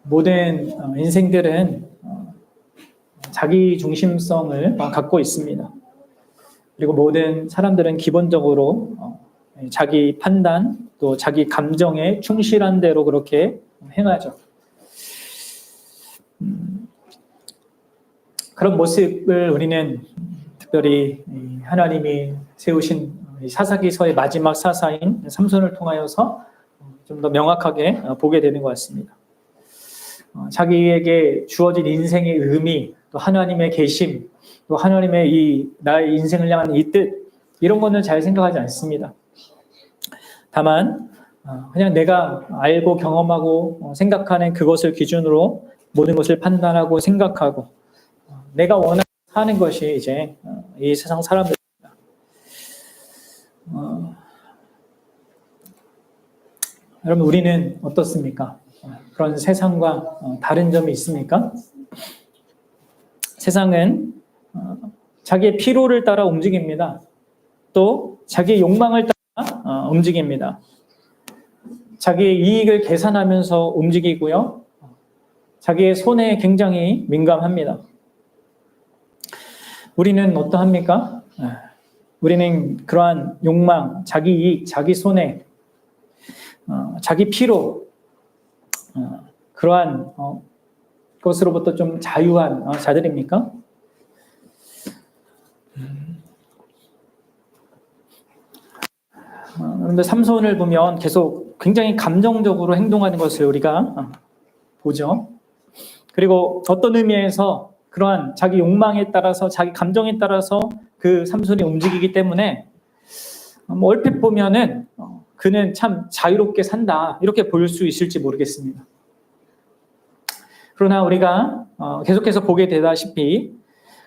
모든 인생들은 자기 중심성을 갖고 있습니다. 그리고 모든 사람들은 기본적으로 자기 판단 또 자기 감정에 충실한 대로 그렇게 행하죠. 그런 모습을 우리는 특별히 하나님이 세우신 사사기서의 마지막 사사인 삼손을 통하여서 좀 더 명확하게 보게 되는 것 같습니다. 자기에게 주어진 인생의 의미, 또 하나님의 계심, 또 하나님의 나의 인생을 향한 이 뜻, 이런 거는 잘 생각하지 않습니다. 다만 그냥 내가 알고 경험하고 생각하는 그것을 기준으로 모든 것을 판단하고 생각하고 내가 원하는 사는 것이 이제 이 세상 사람들입니다. 여러분, 우리는 어떻습니까? 그런 세상과 다른 점이 있습니까? 세상은 자기의 피로를 따라 움직입니다. 또 자기의 욕망을 따라 움직입니다. 자기의 이익을 계산하면서 움직이고요. 자기의 손에 굉장히 민감합니다. 우리는 어떠합니까? 우리는 그러한 욕망, 자기 이익, 자기 손해, 자기 피로, 그러한 것으로부터 좀 자유한 자들입니까? 그런데 삼손을 보면 계속 굉장히 감정적으로 행동하는 것을 우리가 보죠. 그리고 어떤 의미에서 그러한 자기 욕망에 따라서 자기 감정에 따라서 그 삼손이 움직이기 때문에 얼핏 보면은 그는 참 자유롭게 산다 이렇게 볼 수 있을지 모르겠습니다. 그러나 우리가 계속해서 보게 되다시피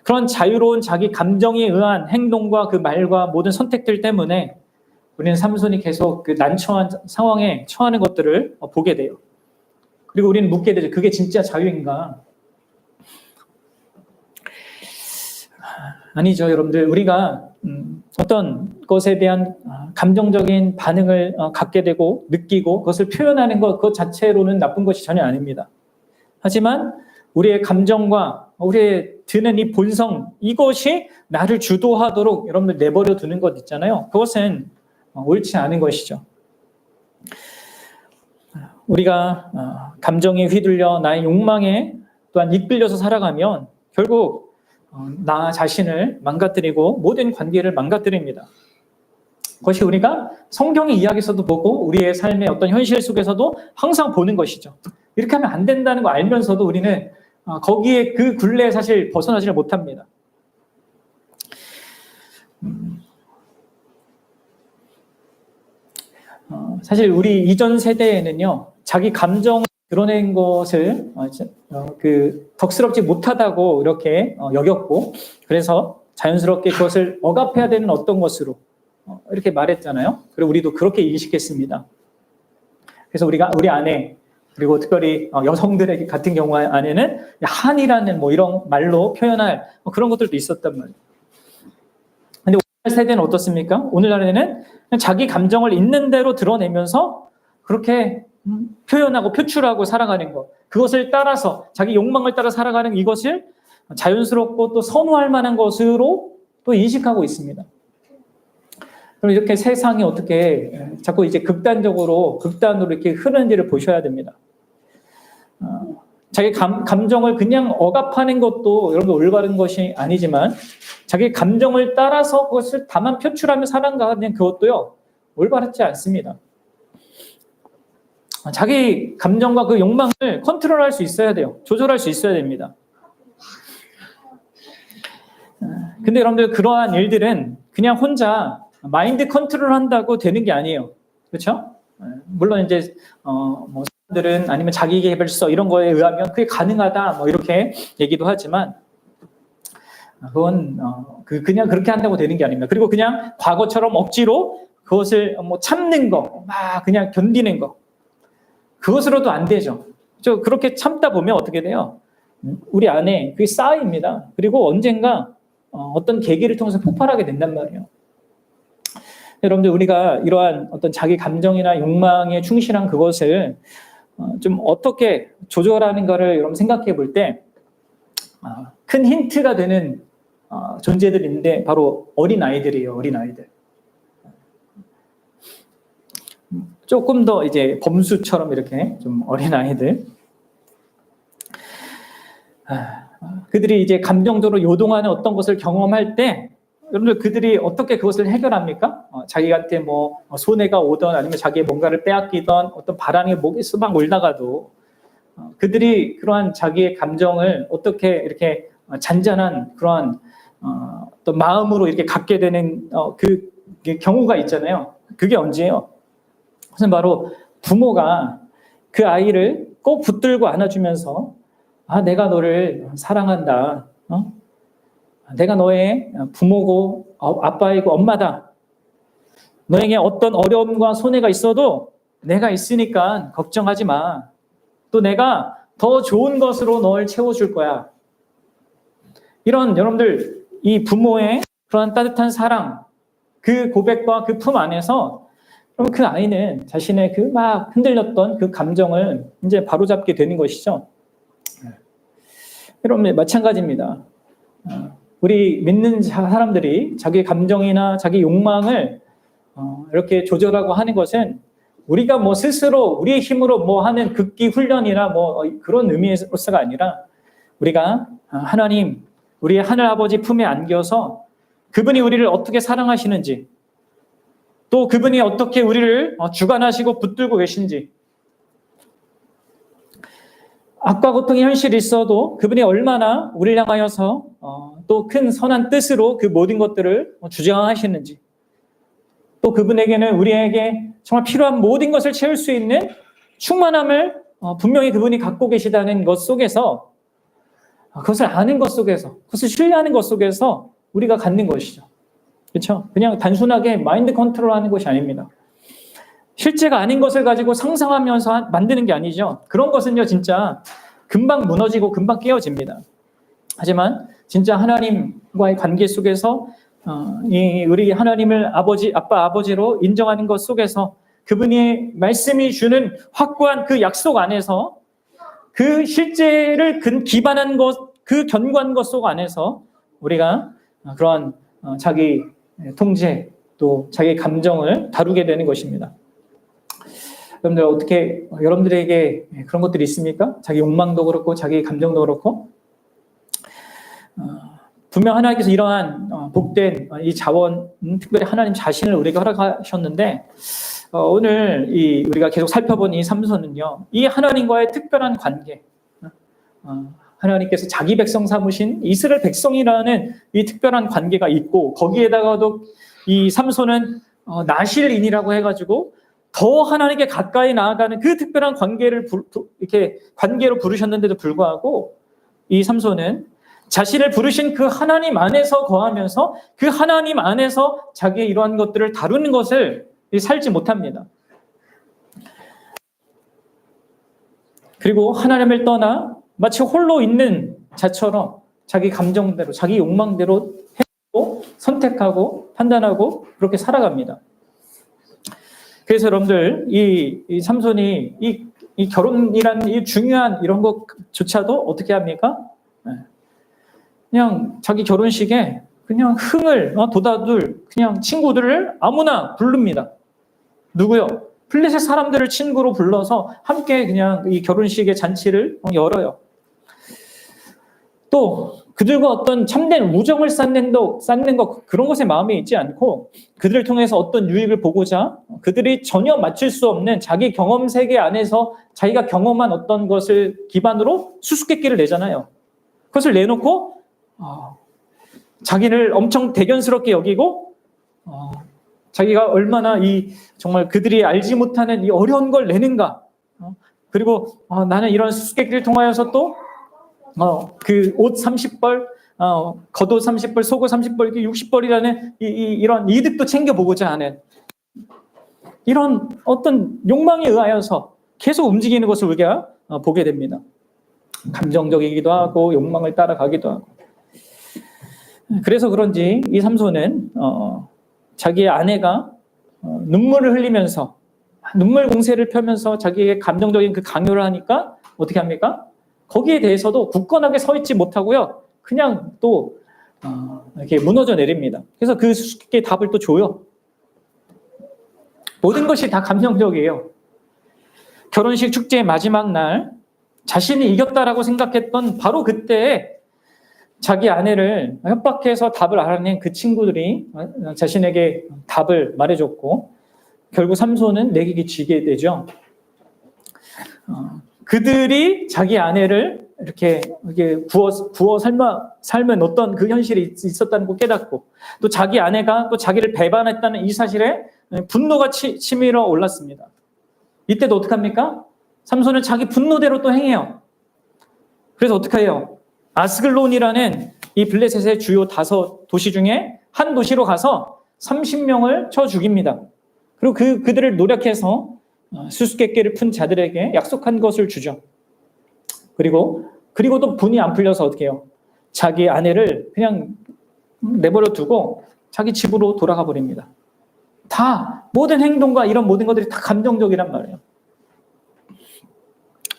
그런 자유로운 자기 감정에 의한 행동과 그 말과 모든 선택들 때문에 우리는 삼손이 계속 그 난처한 상황에 처하는 것들을 보게 돼요. 그리고 우리는 묻게 되죠. 그게 진짜 자유인가? 아니죠, 여러분들. 우리가 어떤 것에 대한 감정적인 반응을 갖게 되고 느끼고 그것을 표현하는 것, 그것 자체로는 나쁜 것이 전혀 아닙니다. 하지만 우리의 감정과 우리의 드는 이 본성, 이것이 나를 주도하도록 여러분들 내버려 두는 것 있잖아요. 그것은 옳지 않은 것이죠. 우리가 감정에 휘둘려 나의 욕망에 또한 이끌려서 살아가면 결국 나 자신을 망가뜨리고 모든 관계를 망가뜨립니다. 그것이 우리가 성경의 이야기에서도 보고 우리의 삶의 어떤 현실 속에서도 항상 보는 것이죠. 이렇게 하면 안 된다는 거 알면서도 우리는 거기에 그 굴레에 사실 벗어나지를 못합니다. 사실 우리 이전 세대에는요, 자기 감정을 드러낸 것을 덕스럽지 못하다고 이렇게 여겼고, 그래서 자연스럽게 그것을 억압해야 되는 어떤 것으로 이렇게 말했잖아요. 그리고 우리도 그렇게 인식했습니다. 그래서 우리 안에, 그리고 특별히 여성들에게 같은 경우 안에는 한이라는 이런 말로 표현할 그런 것들도 있었단 말이에요. 근데 오늘날 세대는 어떻습니까? 오늘날에는 자기 감정을 있는 대로 드러내면서 그렇게 표현하고 표출하고 살아가는 것, 그것을 따라서 자기 욕망을 따라 살아가는 이것을 자연스럽고 또 선호할 만한 것으로 또 인식하고 있습니다. 그럼 이렇게 세상이 어떻게 자꾸 이제 극단으로 이렇게 흐르는지를 보셔야 됩니다. 자기 감정을 그냥 억압하는 것도 여러분 올바른 것이 아니지만 자기 감정을 따라서 그것을 다만 표출하며 살아가는 그것도요 올바르지 않습니다. 자기 감정과 그 욕망을 컨트롤할 수 있어야 돼요. 조절할 수 있어야 됩니다. 근데 여러분들 그러한 일들은 그냥 혼자 마인드 컨트롤 한다고 되는 게 아니에요. 그렇죠? 물론 이제 사람들은 아니면 자기 개발서 이런 거에 의하면 그게 가능하다 이렇게 얘기도 하지만 그건 그냥 그렇게 한다고 되는 게 아닙니다. 그리고 그냥 과거처럼 억지로 그것을 참는 거, 막 그냥 견디는 거, 그것으로도 안 되죠. 그렇게 참다 보면 어떻게 돼요? 우리 안에 그게 쌓입니다. 그리고 언젠가 어떤 계기를 통해서 폭발하게 된단 말이에요. 여러분들 우리가 이러한 어떤 자기 감정이나 욕망에 충실한 그것을 좀 어떻게 조절하는가를 여러분 생각해 볼 때 큰 힌트가 되는 존재들이 있는데 바로 어린아이들이에요. 어린아이들. 조금 더 이제 범수처럼 이렇게 좀 어린아이들. 그들이 이제 감정적으로 요동하는 어떤 것을 경험할 때 여러분들 그들이 어떻게 그것을 해결합니까? 자기한테 뭐 손해가 오던 아니면 자기의 뭔가를 빼앗기던 어떤 바람이 목에 수박 몰다가도 그들이 그러한 자기의 감정을 어떻게 이렇게 잔잔한 그러한 어떤 마음으로 이렇게 갖게 되는 그 경우가 있잖아요. 그게 언제예요? 그것은 바로 부모가 그 아이를 꼭 붙들고 안아주면서 내가 너를 사랑한다. 내가 너의 부모고 아빠이고 엄마다. 너에게 어떤 어려움과 손해가 있어도 내가 있으니까 걱정하지 마. 또 내가 더 좋은 것으로 널 채워줄 거야. 이런 여러분들 이 부모의 그러한 따뜻한 사랑, 그 고백과 그 품 안에서 그럼 그 아이는 자신의 그 막 흔들렸던 그 감정을 이제 바로잡게 되는 것이죠. 여러분 마찬가지입니다. 우리 믿는 사람들이 자기 감정이나 자기 욕망을 이렇게 조절하고 하는 것은 우리가 뭐 스스로 우리의 힘으로 뭐 하는 극기 훈련이나 뭐 그런 의미에서가 아니라 우리가 하나님, 우리의 하늘 아버지 품에 안겨서 그분이 우리를 어떻게 사랑하시는지 또 그분이 어떻게 우리를 주관하시고 붙들고 계신지 악과 고통의 현실이 있어도 그분이 얼마나 우리를 향하여서 또 큰 선한 뜻으로 그 모든 것들을 주장하시는지 또 그분에게는 우리에게 정말 필요한 모든 것을 채울 수 있는 충만함을 분명히 그분이 갖고 계시다는 것 속에서 그것을 아는 것 속에서 그것을 신뢰하는 것 속에서 우리가 갖는 것이죠. 그렇죠? 그냥 단순하게 마인드 컨트롤하는 것이 아닙니다. 실제가 아닌 것을 가지고 상상하면서 만드는 게 아니죠. 그런 것은요 진짜 금방 무너지고 금방 깨어집니다. 하지만 진짜 하나님과의 관계 속에서 우리 하나님을 아빠 아버지로 인정하는 것 속에서 그분이 말씀이 주는 확고한 그 약속 안에서 그 실제를 기반한 것, 그 견고한 것 속 안에서 우리가 그러한 자기 통제 또 자기 감정을 다루게 되는 것입니다. 여러분들 어떻게 여러분들에게 그런 것들이 있습니까? 자기 욕망도 그렇고 자기 감정도 그렇고 분명 하나님께서 이러한 복된 이 자원, 특별히 하나님 자신을 우리에게 허락하셨는데 오늘 우리가 계속 살펴본 이 삼손은요, 이 하나님과의 특별한 관계, 하나님께서 자기 백성 삼으신 이스라엘 백성이라는 이 특별한 관계가 있고 거기에다가도 이 삼손은 나실인이라고 해가지고 더 하나님께 가까이 나아가는 그 특별한 관계를 이렇게 관계로 부르셨는데도 불구하고 이 삼손은 자신을 부르신 그 하나님 안에서 거하면서 그 하나님 안에서 자기의 이러한 것들을 다루는 것을 살지 못합니다. 그리고 하나님을 떠나 마치 홀로 있는 자처럼 자기 감정대로 자기 욕망대로 해고 선택하고 판단하고 그렇게 살아갑니다. 그래서 여러분들 이 삼손이 이 결혼이라는 이 중요한 이런 것조차도 어떻게 합니까? 그냥 자기 결혼식에 그냥 흥을 돋아둘 그냥 친구들을 아무나 부릅니다. 누구요? 블레셋 사람들을 친구로 불러서 함께 그냥 이 결혼식의 잔치를 열어요. 또 그들과 어떤 참된 우정을 쌓는 것 그런 것에 마음이 있지 않고 그들을 통해서 어떤 유익을 보고자 그들이 전혀 맞출 수 없는 자기 경험 세계 안에서 자기가 경험한 어떤 것을 기반으로 수수께끼를 내잖아요. 그것을 내놓고 자기를 엄청 대견스럽게 여기고 자기가 얼마나 정말 그들이 알지 못하는 이 어려운 걸 내는가. 그리고 나는 이런 수수께끼를 통하여서 또 그 옷 30벌, 겉옷 30벌, 속옷 30벌, 60벌이라는 이런 이득도 챙겨보고자 하는 이런 어떤 욕망에 의하여서 계속 움직이는 것을 우리가 보게 됩니다. 감정적이기도 하고 욕망을 따라가기도 하고. 그래서 그런지 이 삼손은 자기의 아내가 눈물을 흘리면서 눈물 공세를 펴면서 자기의 감정적인 그 강요를 하니까 어떻게 합니까? 거기에 대해서도 굳건하게 서 있지 못하고요. 그냥 또 이렇게 무너져 내립니다. 그래서 그 수수께끼의 답을 또 줘요. 모든 것이 다 감정적이에요. 결혼식 축제의 마지막 날 자신이 이겼다라고 생각했던 바로 그때에 자기 아내를 협박해서 답을 알아낸 그 친구들이 자신에게 답을 말해줬고 결국 삼손은 내기에 지게 되죠. 그들이 자기 아내를 이렇게 구워 삶은 어떤 그 현실이 있었다는 걸 깨닫고 또 자기 아내가 또 자기를 배반했다는 이 사실에 분노가 치밀어 올랐습니다. 이때도 어떡합니까? 삼손은 자기 분노대로 또 행해요. 그래서 어떻게 해요? 아스글론이라는 이 블레셋의 주요 5도시 중에 한 도시로 가서 30명을 쳐 죽입니다. 그리고 그들을 노력해서 수수께끼를 푼 자들에게 약속한 것을 주죠. 그리고 또 분이 안 풀려서 어떻게 해요? 자기 아내를 그냥 내버려 두고 자기 집으로 돌아가 버립니다. 다 모든 행동과 이런 모든 것들이 다 감정적이란 말이에요.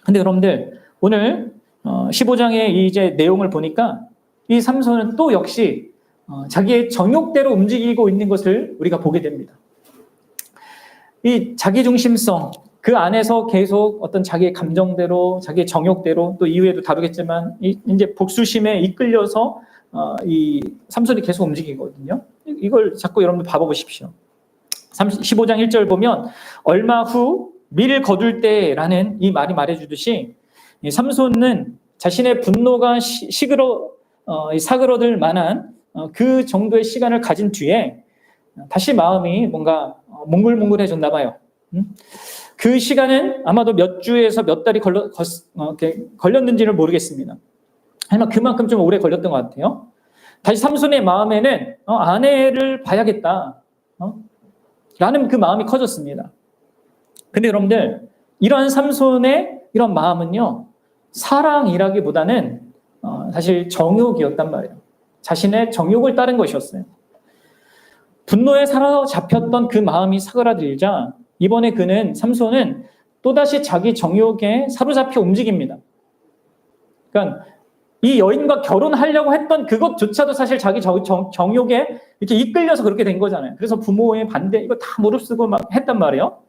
근데 여러분들 오늘 15장의 이제 내용을 보니까 이 삼손은 또 역시 자기의 정욕대로 움직이고 있는 것을 우리가 보게 됩니다. 이 자기중심성 그 안에서 계속 어떤 자기의 감정대로 자기의 정욕대로 또 이후에도 다루겠지만 이제 복수심에 이끌려서 이 삼손이 계속 움직이거든요. 이걸 자꾸 여러분들 봐보십시오. 15장 1절 보면 얼마 후 밀 거둘 때라는 이 말이 말해주듯이 삼손은 자신의 분노가 사그러들 만한 그 정도의 시간을 가진 뒤에 다시 마음이 뭔가 몽글몽글해졌나 봐요. 그 시간은 아마도 몇 주에서 몇 달이 걸렸는지를 모르겠습니다. 하지만 그만큼 좀 오래 걸렸던 것 같아요. 다시 삼손의 마음에는 아내를 봐야겠다 라는 그 마음이 커졌습니다. 근데 여러분들 이러한 삼손의 이런 마음은요 사랑이라기보다는 사실 정욕이었단 말이에요. 자신의 정욕을 따른 것이었어요. 분노에 사로잡혔던 그 마음이 사그라들자 이번에 삼손은 또다시 자기 정욕에 사로잡혀 움직입니다. 그러니까 이 여인과 결혼하려고 했던 그것조차도 사실 자기 정욕에 이렇게 이끌려서 그렇게 된 거잖아요. 그래서 부모의 반대 이거 다 무릅쓰고 막 했단 말이에요.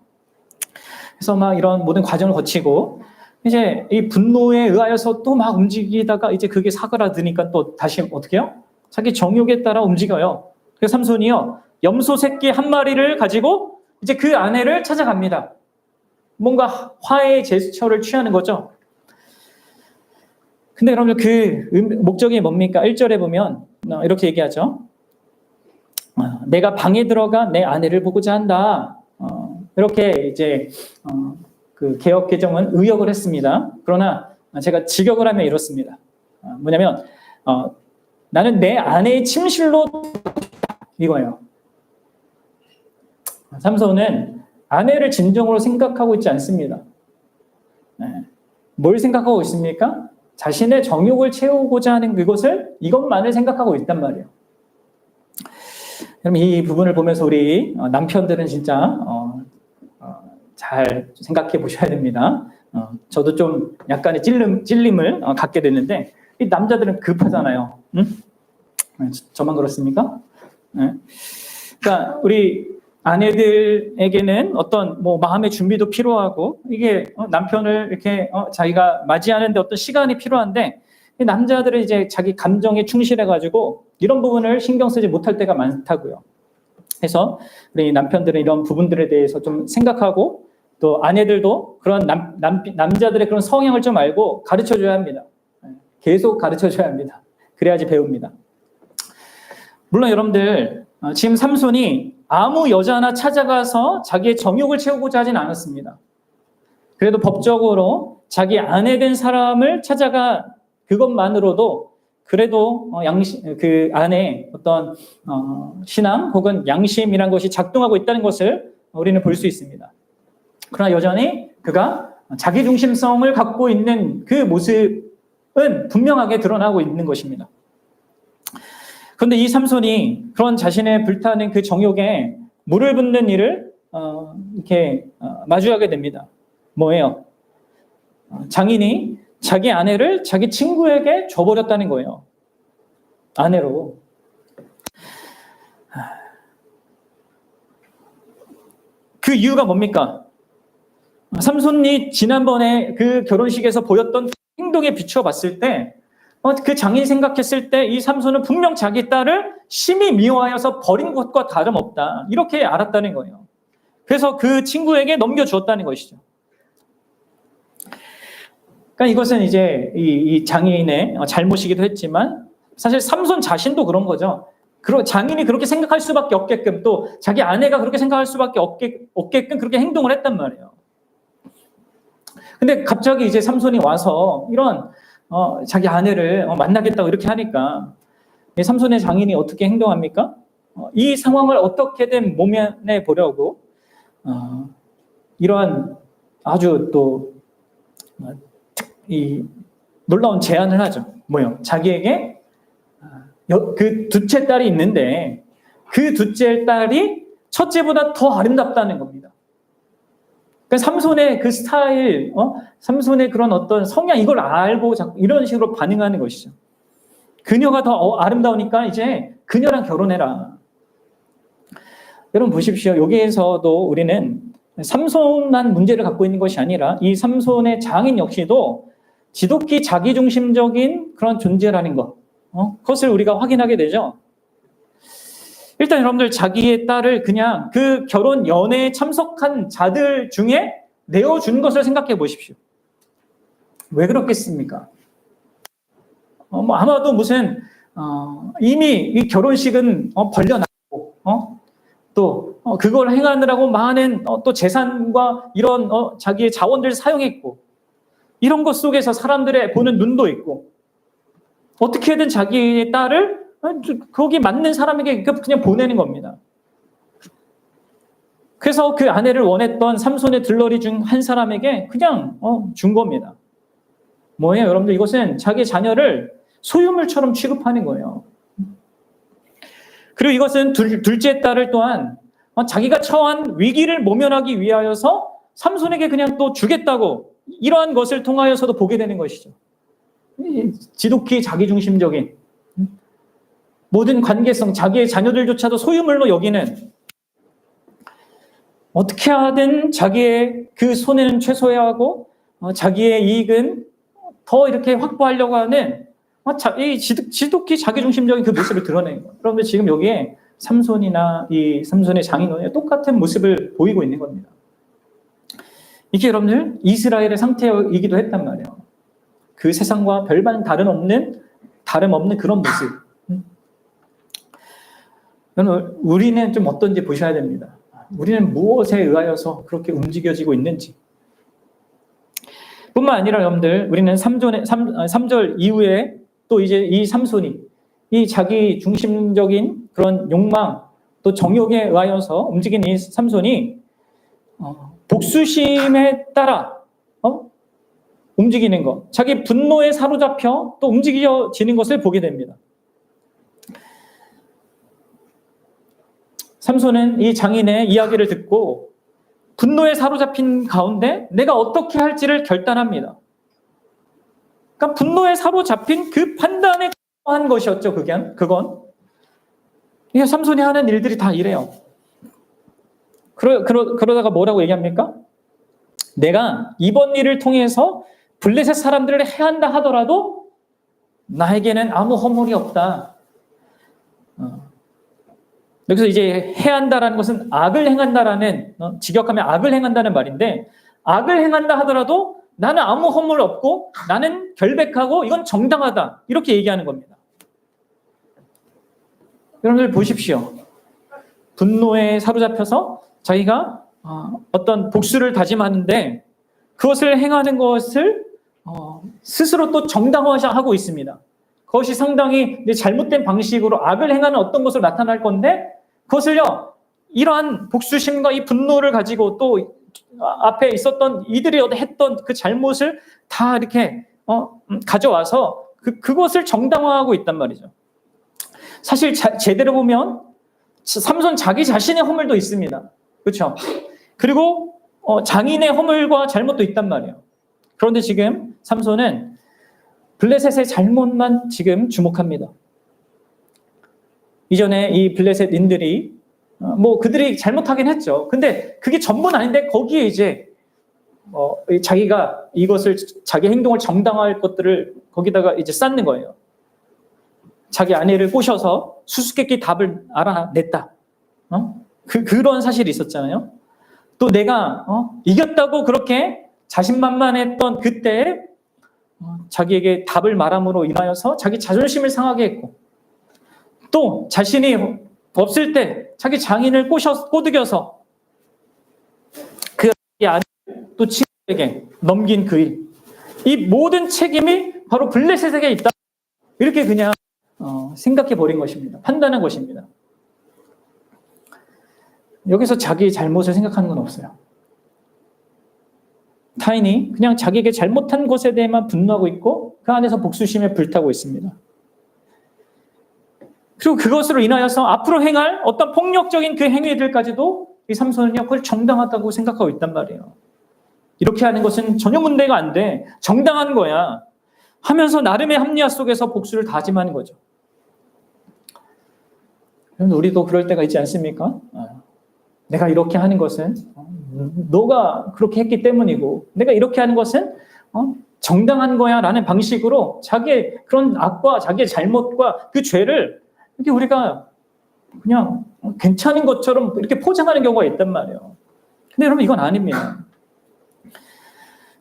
그래서 막 이런 모든 과정을 거치고 이제 이 분노에 의하여서 또 막 움직이다가 이제 그게 사그라드니까 또 다시 어떻게 해요? 자기 정욕에 따라 움직여요. 그래서 삼손이요 염소 새끼 한 마리를 가지고 이제 그 아내를 찾아갑니다. 뭔가 화해의 제스처를 취하는 거죠. 근데 여러분 그 목적이 뭡니까? 1절에 보면 이렇게 얘기하죠. 내가 방에 들어가 내 아내를 보고자 한다. 이렇게 이제 그 개역 개정은 의역을 했습니다. 그러나 제가 직역을 하면 이렇습니다. 뭐냐면 나는 내 아내의 침실로 이거예요. 삼손은 아내를 진정으로 생각하고 있지 않습니다. 뭘 생각하고 있습니까? 자신의 정욕을 채우고자 하는 이것만을 생각하고 있단 말이에요. 그럼 이 부분을 보면서 우리 남편들은 진짜 잘 생각해 보셔야 됩니다. 저도 좀 약간의 찔림을 갖게 됐는데 이 남자들은 급하잖아요. 응? 저만 그렇습니까? 네. 그러니까 우리 아내들에게는 어떤 마음의 준비도 필요하고 이게 남편을 이렇게 자기가 맞이하는데 어떤 시간이 필요한데 이 남자들은 이제 자기 감정에 충실해가지고 이런 부분을 신경 쓰지 못할 때가 많다고요. 그래서 우리 남편들은 이런 부분들에 대해서 좀 생각하고 또 아내들도 그런 남자들의 그런 성향을 좀 알고 가르쳐줘야 합니다. 계속 가르쳐줘야 합니다. 그래야지 배웁니다. 물론 여러분들 지금 삼손이 아무 여자나 찾아가서 자기의 정욕을 채우고자 하진 않았습니다. 그래도 법적으로 자기 아내 된 사람을 찾아가 그것만으로도 그래도 그 안에 어떤 신앙 혹은 양심이란 것이 작동하고 있다는 것을 우리는 볼 수 있습니다. 그러나 여전히 그가 자기 중심성을 갖고 있는 그 모습은 분명하게 드러나고 있는 것입니다. 그런데 이 삼손이 그런 자신의 불타는 그 정욕에 물을 붓는 일을 이렇게 마주하게 됩니다. 뭐예요? 장인이 자기 아내를 자기 친구에게 줘버렸다는 거예요. 아내로. 그 이유가 뭡니까? 삼손이 지난번에 그 결혼식에서 보였던 행동에 비추어 봤을 때, 그 장인이 생각했을 때 이 삼손은 분명 자기 딸을 심히 미워하여서 버린 것과 다름없다. 이렇게 알았다는 거예요. 그래서 그 친구에게 넘겨주었다는 것이죠. 그러니까 이것은 이제 이 장인의 잘못이기도 했지만 사실 삼손 자신도 그런 거죠. 장인이 그렇게 생각할 수밖에 없게끔, 또 자기 아내가 그렇게 생각할 수밖에 없게끔 그렇게 행동을 했단 말이에요. 근데 갑자기 이제 삼손이 와서 이런 자기 아내를 만나겠다고 이렇게 하니까 삼손의 장인이 어떻게 행동합니까? 이 상황을 어떻게든 모면해 보려고 이러한 아주 또 이 놀라운 제안을 하죠. 뭐요? 자기에게 그 둘째 딸이 있는데 그 둘째 딸이 첫째보다 더 아름답다는 겁니다. 그러니까 삼손의 그 스타일, 삼손의 그런 어떤 성향, 이걸 알고 자꾸 이런 식으로 반응하는 것이죠. 그녀가 더 아름다우니까 이제 그녀랑 결혼해라. 여러분 보십시오. 여기에서도 우리는 삼손만 문제를 갖고 있는 것이 아니라 이 삼손의 장인 역시도 지독히 자기중심적인 그런 존재라는 것, 그것을 우리가 확인하게 되죠. 일단 여러분들 자기의 딸을 그냥 그 결혼 연애에 참석한 자들 중에 내어준 것을 생각해 보십시오. 왜 그렇겠습니까? 아마도 무슨 이미 이 결혼식은 벌려놨고 또 그걸 행하느라고 많은 또 재산과 이런 자기의 자원들을 사용했고 이런 것 속에서 사람들의 보는 눈도 있고 어떻게든 자기의 딸을 거기 맞는 사람에게 그냥 보내는 겁니다. 그래서 그 아내를 원했던 삼손의 들러리 중 한 사람에게 그냥 준 겁니다. 뭐예요? 여러분들 이것은 자기 자녀를 소유물처럼 취급하는 거예요. 그리고 이것은 둘째 딸을 또한 자기가 처한 위기를 모면하기 위하여서 삼손에게 그냥 또 주겠다고 이러한 것을 통하여서도 보게 되는 것이죠. 지독히 자기중심적인 모든 관계성, 자기의 자녀들조차도 소유물로 여기는 어떻게 하든 자기의 그 손해는 최소화하고 자기의 이익은 더 이렇게 확보하려고 하는 이 지독히 자기중심적인 그 모습을 드러내는 거예요. 여러분들 지금 여기에 삼손이나 이 삼손의 장인어른의 똑같은 모습을 보이고 있는 겁니다. 이게 여러분들 이스라엘의 상태이기도 했단 말이에요. 그 세상과 별반 다름없는 그런 모습. 우리는 좀 어떤지 보셔야 됩니다. 우리는 무엇에 의하여서 그렇게 움직여지고 있는지. 뿐만 아니라 여러분들 우리는 3절 이후에 또 이제 이 삼손이 이 자기 중심적인 그런 욕망 또 정욕에 의하여서 움직인 이 삼손이 복수심에 따라 움직이는 것, 자기 분노에 사로잡혀 또 움직여지는 것을 보게 됩니다. 삼손은 이 장인의 이야기를 듣고 분노에 사로잡힌 가운데 내가 어떻게 할지를 결단합니다. 그러니까 분노에 사로잡힌 그 판단에 한 것이었죠. 그건. 이게 삼손이 하는 일들이 다 이래요. 그러다가 뭐라고 얘기합니까? 내가 이번 일을 통해서 블레셋 사람들을 해한다 하더라도 나에게는 아무 허물이 없다. 여기서 이제 해한다라는 것은 악을 행한다라는, 직역하면 악을 행한다는 말인데, 악을 행한다 하더라도 나는 아무 허물 없고 나는 결백하고 이건 정당하다. 이렇게 얘기하는 겁니다. 여러분들 보십시오. 분노에 사로잡혀서 자기가 어떤 복수를 다짐하는데 그것을 행하는 것을 스스로 또 정당화하고 있습니다. 그것이 상당히 잘못된 방식으로 악을 행하는 어떤 것으로 나타날 건데 그것을요, 이러한 복수심과 이 분노를 가지고 또 앞에 있었던 이들이 했던 그 잘못을 다 이렇게 가져와서 그것을 정당화하고 있단 말이죠. 사실 제대로 보면 삼손 자기 자신의 허물도 있습니다. 그렇죠? 그리고 장인의 허물과 잘못도 있단 말이에요. 그런데 지금 삼손은 블레셋의 잘못만 지금 주목합니다. 이전에 이 블레셋인들이 뭐 그들이 잘못하긴 했죠. 근데 그게 전부는 아닌데 거기에 이제 자기가 이것을 자기 행동을 정당화할 것들을 거기다가 이제 쌓는 거예요. 자기 아내를 꼬셔서 수수께끼 답을 알아냈다. 그런 사실이 있었잖아요. 또 내가 이겼다고 그렇게 자신만만했던 그때 자기에게 답을 말함으로 인하여서 자기 자존심을 상하게 했고, 또 자신이 없을 때 자기 장인을 꼬드겨서 그 아내를 또 친구에게 넘긴 그 일, 이 모든 책임이 바로 블레셋에게 있다. 이렇게 그냥 생각해 버린 것입니다. 판단한 것입니다. 여기서 자기의 잘못을 생각하는 건 없어요. 타인이 그냥 자기에게 잘못한 것에 대해만 분노하고 있고 그 안에서 복수심에 불타고 있습니다. 그리고 그것으로 인하여서 앞으로 행할 어떤 폭력적인 그 행위들까지도 이 삼손은요, 그걸 정당하다고 생각하고 있단 말이에요. 이렇게 하는 것은 전혀 문제가 안 돼. 정당한 거야. 하면서 나름의 합리화 속에서 복수를 다짐하는 거죠. 우리도 그럴 때가 있지 않습니까? 내가 이렇게 하는 것은 너가 그렇게 했기 때문이고 내가 이렇게 하는 것은 정당한 거야 라는 방식으로 자기의 그런 악과 자기의 잘못과 그 죄를 이렇게 우리가 그냥 괜찮은 것처럼 이렇게 포장하는 경우가 있단 말이에요. 근데 여러분 이건 아닙니다.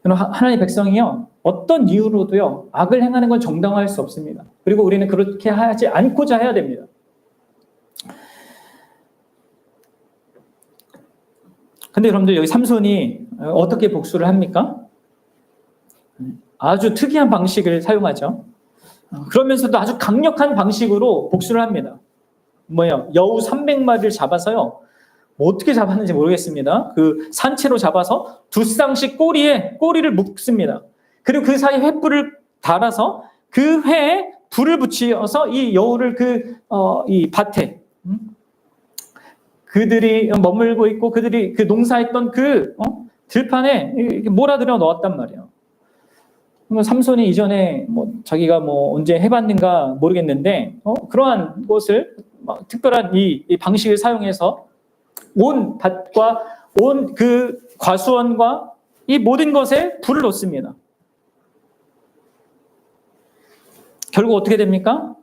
하나님의 백성이요, 어떤 이유로도요 악을 행하는 건 정당화할 수 없습니다. 그리고 우리는 그렇게 하지 않고자 해야 됩니다. 근데 여러분들 여기 삼손이 어떻게 복수를 합니까? 아주 특이한 방식을 사용하죠. 그러면서도 아주 강력한 방식으로 복수를 합니다. 뭐예요? 여우 300마리를 잡아서요. 뭐 어떻게 잡았는지 모르겠습니다. 그 산채로 잡아서 두 쌍씩 꼬리를 묶습니다. 그리고 그 사이 횃불을 달아서 그 회에 불을 붙여서 이 여우를 이 밭에 그들이 머물고 있고 그들이 그 농사했던 들판에 몰아들여 넣었단 말이에요. 삼손이 이전에 자기가 언제 해봤는가 모르겠는데 그러한 것을 특별한 이 방식을 사용해서 온 밭과 온 그 과수원과 이 모든 것에 불을 놓습니다. 결국 어떻게 됩니까?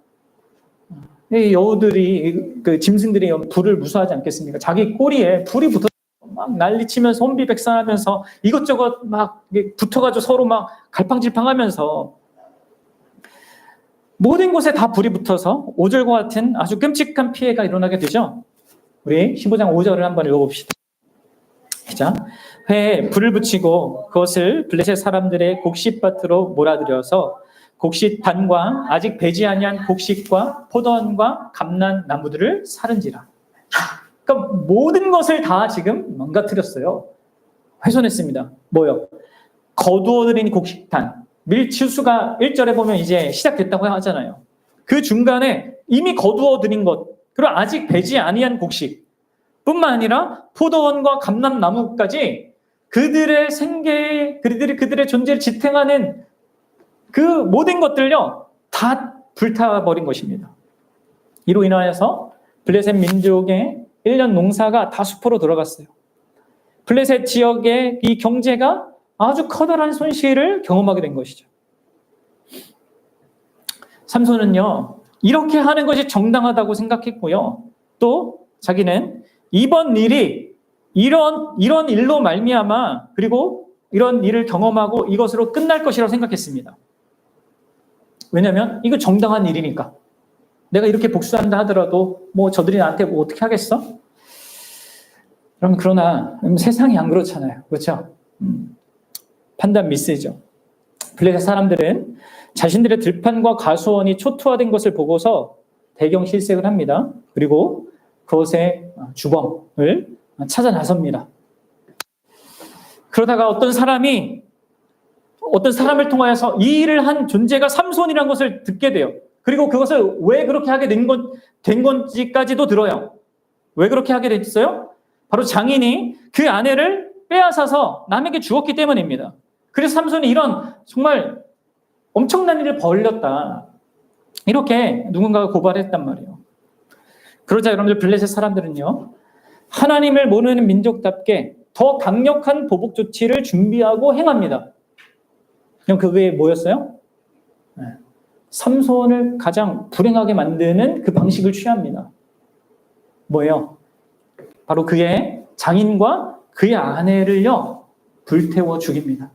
이 여우들이 그 짐승들이 불을 무서워하지 않겠습니까? 자기 꼬리에 불이 붙어 막 난리치면서 혼비백산하면서 이것저것 막 붙어가지고 서로 막 갈팡질팡하면서 모든 곳에 다 불이 붙어서 오절과 같은 아주 끔찍한 피해가 일어나게 되죠. 우리 15장 5절을 한번 읽어봅시다. 자, 회에 불을 붙이고 그것을 블레셋 사람들의 곡식밭으로 몰아들여서 곡식단과 아직 배지 아니한 곡식과 포도원과 감난 나무들을 사른지라. 그러니까 모든 것을 다 지금 망가뜨렸어요. 훼손했습니다. 뭐요? 거두어들인 곡식단. 밀추수가 1절에 보면 이제 시작됐다고 하잖아요. 그 중간에 이미 거두어들인 것, 그리고 아직 배지 아니한 곡식 뿐만 아니라 포도원과 감람나무까지 그들의 생계, 그들의 존재를 지탱하는 그 모든 것들요 다 불타버린 것입니다. 이로 인하여서 블레셋 민족의 1년 농사가 다 수포로 들어갔어요. 블레셋 지역의 이 경제가 아주 커다란 손실을 경험하게 된 것이죠. 삼손은요 이렇게 하는 것이 정당하다고 생각했고요. 또 자기는 이번 일이 이런 일로 말미암아 그리고 이런 일을 경험하고 이것으로 끝날 것이라고 생각했습니다. 왜냐하면 이거 정당한 일이니까. 내가 이렇게 복수한다 하더라도 저들이 나한테 어떻게 하겠어? 그러나 세상이 안 그렇잖아요. 그렇죠? 판단 미스죠. 블레셋 사람들은 자신들의 들판과 가수원이 초토화된 것을 보고서 대경 실색을 합니다. 그리고 그것의 주범을 찾아 나섭니다. 그러다가 어떤 사람을 통하여서 이 일을 한 존재가 삼손이라는 것을 듣게 돼요. 그리고 그것을 왜 그렇게 하게 된 건지까지도 들어요. 왜 그렇게 하게 됐어요? 바로 장인이 그 아내를 빼앗아서 남에게 주었기 때문입니다. 그래서 삼손이 이런 정말 엄청난 일을 벌렸다. 이렇게 누군가가 고발했단 말이에요. 그러자 여러분들 블레셋 사람들은요, 하나님을 모르는 민족답게 더 강력한 보복 조치를 준비하고 행합니다. 그럼 그게 뭐였어요? 삼손을 가장 불행하게 만드는 그 방식을 취합니다. 뭐예요? 바로 그의 장인과 그의 아내를요, 불태워 죽입니다.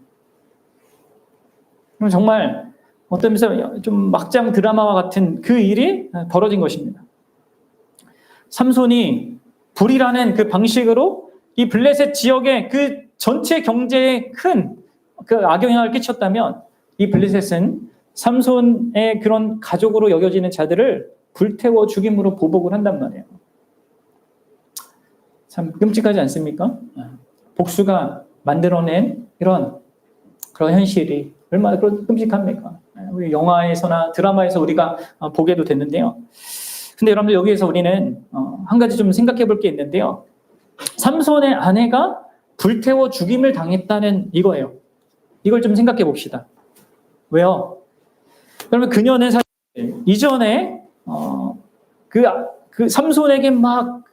그럼 정말 어떤 면에서 좀 막장 드라마와 같은 그 일이 벌어진 것입니다. 삼손이 불이라는 그 방식으로 이 블레셋 지역의 그 전체 경제에 큰 그 악영향을 끼쳤다면, 이 블레셋은 삼손의 그런 가족으로 여겨지는 자들을 불태워 죽임으로 보복을 한단 말이에요. 참 끔찍하지 않습니까? 복수가 만들어낸 이런 그런 현실이 얼마나 끔찍합니까? 우리 영화에서나 드라마에서 우리가 보게도 됐는데요. 근데 여러분들 여기에서 우리는 한 가지 좀 생각해 볼 게 있는데요. 삼손의 아내가 불태워 죽임을 당했다는 이거예요. 이걸 좀 생각해 봅시다. 왜요? 그러면 그녀는 사실 이전에 그 삼손에게 막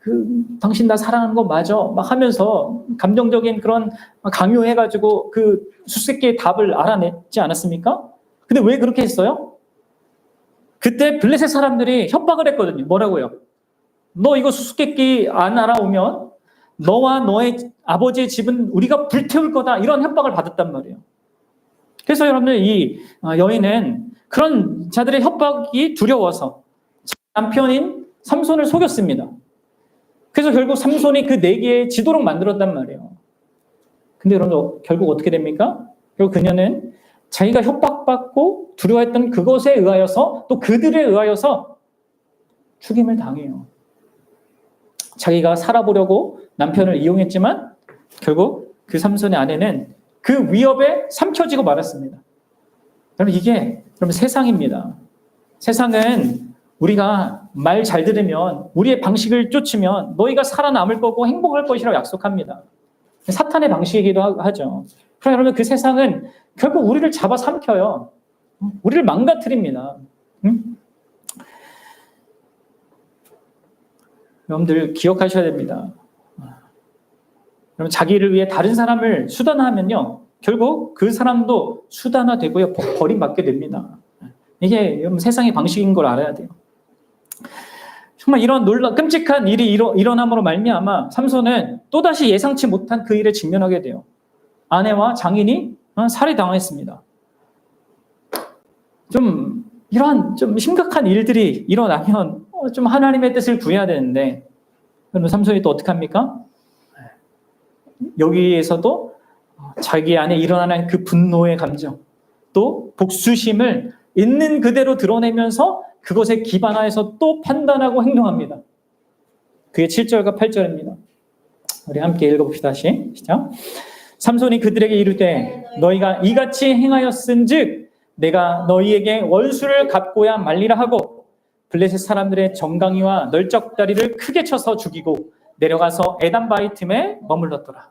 당신 나 사랑하는 거 맞아 막 하면서 감정적인 그런 강요해가지고 그 수수께끼의 답을 알아냈지 않았습니까? 근데 왜 그렇게 했어요? 그때 블레셋 사람들이 협박을 했거든요. 뭐라고요? 너 이거 수수께끼 안 알아오면 너와 너의 아버지의 집은 우리가 불태울 거다. 이런 협박을 받았단 말이에요. 그래서 여러분들 이 여인은 그런 자들의 협박이 두려워서 남편인 삼손을 속였습니다. 그래서 결국 삼손이 그 네 개의 지도록 만들었단 말이에요. 근데 여러분 결국 어떻게 됩니까? 결국 그녀는 자기가 협박받고 두려워했던 그것에 의하여서 또 그들에 의하여서 죽임을 당해요. 자기가 살아보려고 남편을 이용했지만 결국 그 삼손의 아내는 그 위협에 삼켜지고 말았습니다. 여러분 이게 여러분 세상입니다. 세상은 우리가 말 잘 들으면 우리의 방식을 쫓으면 너희가 살아남을 거고 행복할 것이라고 약속합니다. 사탄의 방식이기도 하죠. 그러나 여러분 그 세상은 결국 우리를 잡아 삼켜요. 우리를 망가뜨립니다. 여러분들 기억하셔야 됩니다. 여러분 자기를 위해 다른 사람을 수단화하면요, 결국 그 사람도 수단화되고요, 버림받게 됩니다. 이게 세상의 방식인 걸 알아야 돼요. 정말 이런 끔찍한 일이 일어남으로 말미암아 삼손은 또다시 예상치 못한 그 일에 직면하게 돼요. 아내와 장인이 살해당했습니다. 이러한 심각한 일들이 일어나면 좀 하나님의 뜻을 구해야 되는데, 그럼 삼손이 또 어떻게 합니까? 여기에서도 자기 안에 일어나는 그 분노의 감정, 또 복수심을 있는 그대로 드러내면서 그것에 기반하여서 또 판단하고 행동합니다. 그게 7절과 8절입니다. 우리 함께 읽어봅시다. 시작. 삼손이 그들에게 이르되 너희가 이같이 행하였은즉 내가 너희에게 원수를 갚고야 말리라 하고 블레셋 사람들의 정강이와 널쩍다리를 크게 쳐서 죽이고 내려가서 에단 바위 틈에 머물렀더라.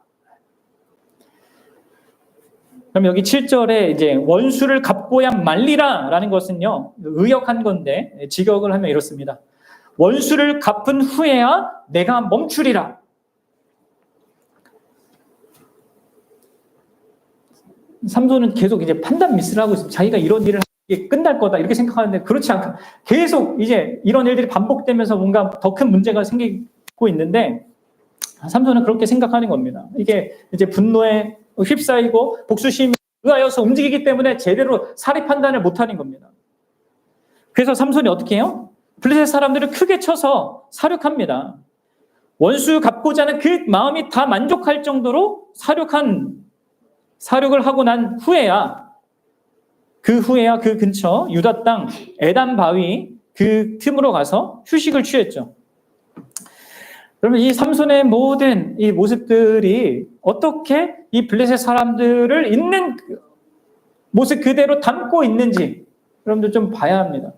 그럼 여기 7절에 이제 원수를 갚고야 말리라 라는 것은요, 의역한 건데 직역을 하면 이렇습니다. 원수를 갚은 후에야 내가 멈추리라. 삼손은 계속 이제 판단 미스를 하고 있습니다. 자기가 이런 일을 하게 끝날 거다 이렇게 생각하는데 그렇지 않고 계속 이제 이런 일들이 반복되면서 뭔가 더 큰 문제가 생기고 있는데 삼손은 그렇게 생각하는 겁니다. 이게 이제 분노에 휩싸이고 복수심에 의하여서 움직이기 때문에 제대로 사리 판단을 못하는 겁니다. 그래서 삼손이 어떻게 해요? 블레셋 사람들을 크게 쳐서 사륙합니다. 원수 갚고자 하는 그 마음이 다 만족할 정도로 사륙을 하고 난 후에야 그 근처 유다 땅 에단 바위 그 틈으로 가서 휴식을 취했죠. 그러면 이 삼손의 모든 이 모습들이 어떻게 이 블레셋 사람들을 있는 모습 그대로 담고 있는지 여러분들 좀 봐야 합니다.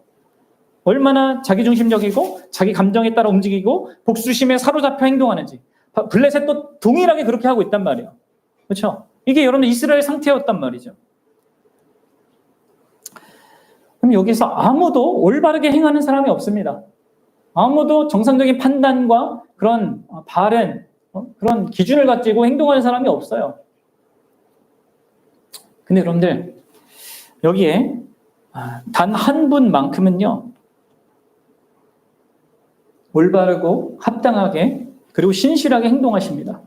얼마나 자기중심적이고 자기 감정에 따라 움직이고 복수심에 사로잡혀 행동하는지, 블레셋도 동일하게 그렇게 하고 있단 말이에요. 그렇죠? 이게 여러분 이스라엘 상태였단 말이죠. 그럼 여기서 아무도 올바르게 행하는 사람이 없습니다. 아무도 정상적인 판단과 그런 바른 그런 기준을 가지고 행동하는 사람이 없어요. 근데 여러분들 여기에 단 한 분만큼은요, 올바르고 합당하게 그리고 신실하게 행동하십니다.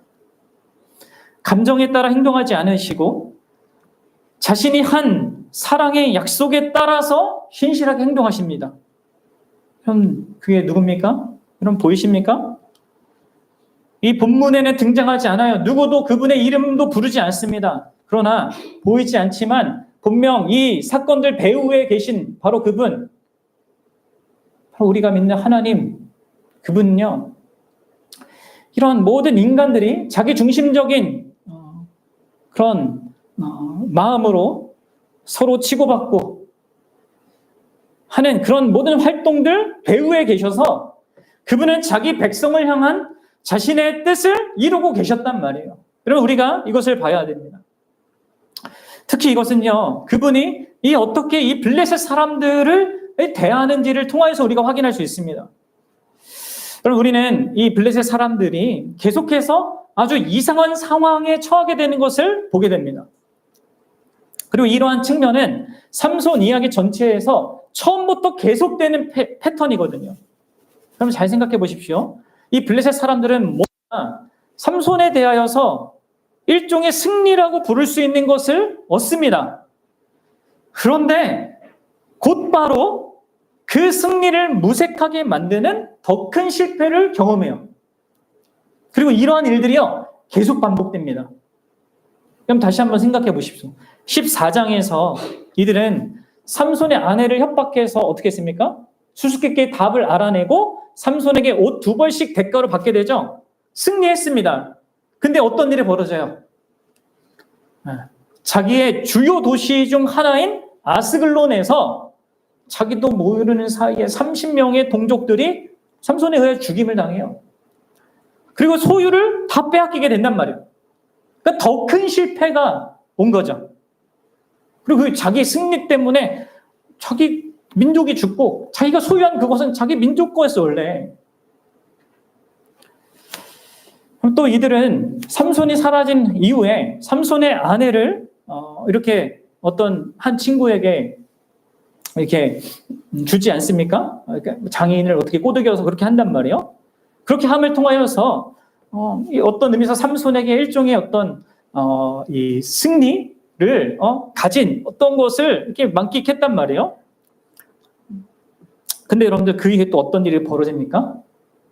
감정에 따라 행동하지 않으시고 자신이 한 사랑의 약속에 따라서 신실하게 행동하십니다. 그럼 그게 누굽니까? 그럼 보이십니까? 이 본문에는 등장하지 않아요. 누구도 그분의 이름도 부르지 않습니다. 그러나 보이지 않지만 분명 이 사건들 배후에 계신 바로 그분, 바로 우리가 믿는 하나님, 그분은요, 이런 모든 인간들이 자기 중심적인 그런 마음으로 서로 치고받고 하는 그런 모든 활동들 배후에 계셔서 그분은 자기 백성을 향한 자신의 뜻을 이루고 계셨단 말이에요. 여러분, 우리가 이것을 봐야 됩니다. 특히 이것은요, 그분이 어떻게 이 블레셋 사람들을 대하는지를 통해서 우리가 확인할 수 있습니다. 그럼 우리는 이 블레셋 사람들이 계속해서 아주 이상한 상황에 처하게 되는 것을 보게 됩니다. 그리고 이러한 측면은 삼손 이야기 전체에서 처음부터 계속되는 패턴이거든요. 그럼 잘 생각해 보십시오. 이 블레셋 사람들은 뭔가 삼손에 대하여서 일종의 승리라고 부를 수 있는 것을 얻습니다. 그런데 곧바로 그 승리를 무색하게 만드는 더 큰 실패를 경험해요. 그리고 이러한 일들이요, 계속 반복됩니다. 그럼 다시 한번 생각해 보십시오. 14장에서 이들은 삼손의 아내를 협박해서 어떻게 했습니까? 수수께끼의 답을 알아내고 삼손에게 옷 2벌씩 대가로 받게 되죠. 승리했습니다. 근데 어떤 일이 벌어져요? 자기의 주요 도시 중 하나인 아스글론에서 자기도 모르는 사이에 30명의 동족들이 삼손에 의해 죽임을 당해요. 그리고 소유를 다 빼앗기게 된단 말이에요. 그러니까 더 큰 실패가 온 거죠. 그리고 그 자기 승리 때문에 자기 민족이 죽고 자기가 소유한 그것은 자기 민족 거였어 원래. 그럼 또 이들은 삼손이 사라진 이후에 삼손의 아내를 이렇게 어떤 한 친구에게 이렇게 주지 않습니까? 장애인을 어떻게 꼬드겨서 그렇게 한단 말이에요. 그렇게 함을 통하여서 어떤 의미에서 삼손에게 일종의 어떤 이 승리를 가진 어떤 것을 이렇게 만끽했단 말이에요. 근데 여러분들 그 이후에 또 어떤 일이 벌어집니까?